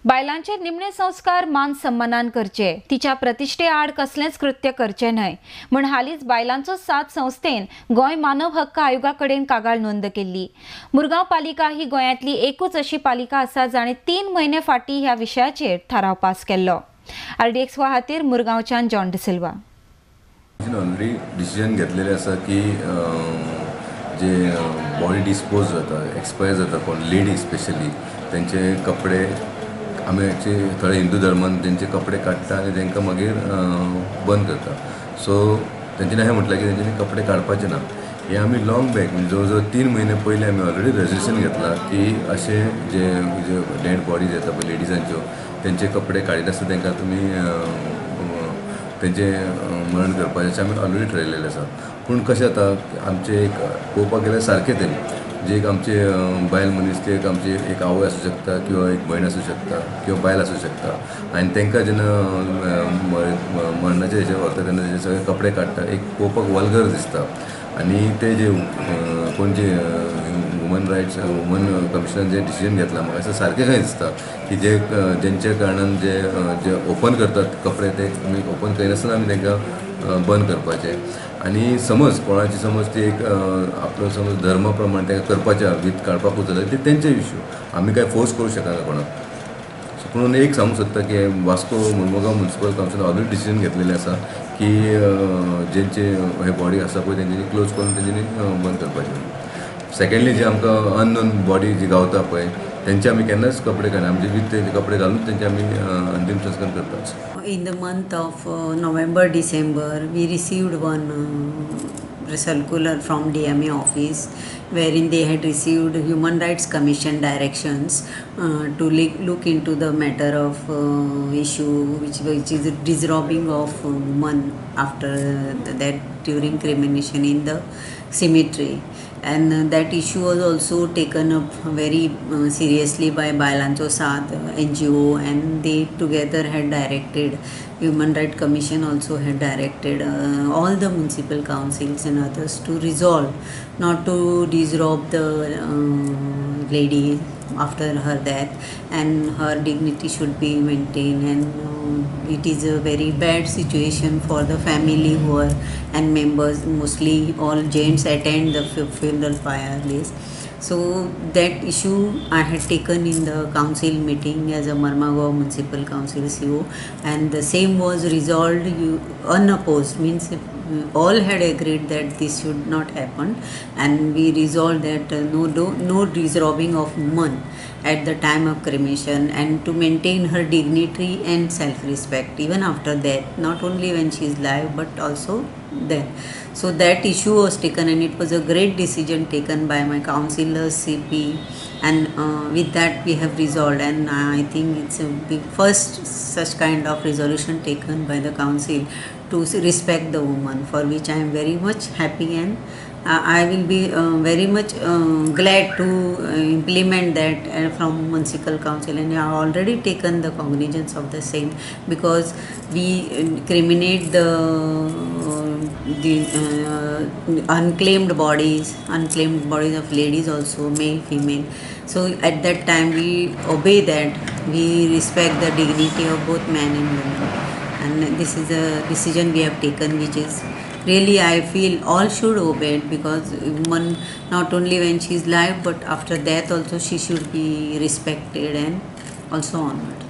बायलांचे निमणे संस्कार मान सन्मानान करचे, तिच्या प्रतिष्ठे आड कसलेंच कृत्य करचे न्हय म्हण हालींच बायलांचो साथ संस्थेन गोंय मानव हक्क आयोगा कडेन कागाळ नोंद केल्ली. मुरगांव पालिका ही गोंयांतली एकूच अशी पालिका आसा जाणे 3 म्हयने फाटीं ह्या विशयाचेर थाराव पास केल्लो. RDX खातीर मुरगांवच्यान जॉन डिसिल्वा. ऑलरेडी डिसिजन घेतलेले आसा की जे बॉडी डिस्पोज जाता, एक्सपायर जाता, कोण लेडी स्पेशली त्यांचे कपडे आमी थोडे हिंदू धर्मान त्यांचे कपडे काडटा आनी तांकां मागीर बंद करता. सो तेंच्यांनी अशें म्हटलें की तेंच्यांनी कपडे काडपाचे ना. हे आमी लॉंग बॅक म्हणजे जवळ जवळ 3 महिने पयलीं आमी ऑलरेडी रेजोल्युशन घेतला की असे जे डेड बॉडीज येता पळय लेडिजांच्यो तेंचे कपडे काडिनासतना तांकां तुमी तेंचे मरण करपाचें अशें आमी ऑलरेडी ठरयलेलें आसा. पूण कशें जाता आमचे एक पळोवपाक गेल्यार सारकें तें जे एक आमचे बायल मनीस ते एक आमची एक आवय आसूं शकता किंवा एक भयण आसूं शकता किंवा बायल आसूं शकता आनी तांकां जेन्ना मरणाचे हेचेर व्हरता तेन्ना तेजे सगळे कपडे काडटा एक पळोवपाक वल्गर दिसता. आनी ते जे कोण जे वुमन रायट्स वुमन कमिशनान जे डिसिजन घेतला म्हाका असं सारकें खंय दिसता की जेंच्या कारणान जे ओपन करतात कपडे ते आमी ओपन करिनासतना आमी तांकां बंद करपाचे. आनी समज कोणाची समज ती एक आपलो समज धर्मा प्रमाण तांकां करपाचें वीत काडपाकूच जाल्यार ते तेंचे इश्यू आमी कांय फोर्स करूं शकना कोणाक. पूण एक सांगूं सोदता की वास्को मुर्मुगांव म्युनिसिपल कावन्सिलान ऑलरेडी डिसिजन घेतलेलें आसा की जेंचे हे बॉडी आसा पळय तेंच्यांनी क्लोज करून तेंच्यांनी बंद करपाचें. सेकेंडली जे आमकां अननोन बॉडी जी गावता पळय तेंचे आमी केन्नाच कपडे काडना आमचे वीथ ते कपडे घालून तेंचे आमी अंतिम संस्कार करतात. In the month of November, December, we received one circular from DMA office wherein they had received Human Rights Commission directions to look into the matter of issue which is disrobing of women after that during cremation in the cemetery. And that issue was also taken up very seriously by Bailancho Saath NGO, and they together had directed, Human Rights Commission also had directed all the municipal councils and others to resolve not to disrobe the lady after her death, and her dignity should be maintained. And it is a very bad situation for the family who are and members, mostly all gents attend the funeral pyre list. So that issue I had taken in the council meeting as a Mormugao Municipal Council CO, and the same was resolved unopposed, means all had agreed that this should not happen, and we resolved that no disrobing of woman at the time of cremation, and to maintain her dignity and self-respect even after death, not only when she is alive but also then. So that issue was taken, and it was a great decision taken by my councillors, CP, and with that we have resolved, and I think it's a big first such kind of resolution taken by the council to respect the woman, for which I am very much happy, and I will be very much glad to implement that from municipal council, and I have already taken the cognizance of the same, because we criminate the unclaimed bodies of ladies also, male, female. So at that time we obey that, we respect the dignity of both man and woman, and this is a decision we have taken, which is really I feel all should obey it, because woman not only when she is alive but after death also she should be respected and also honored.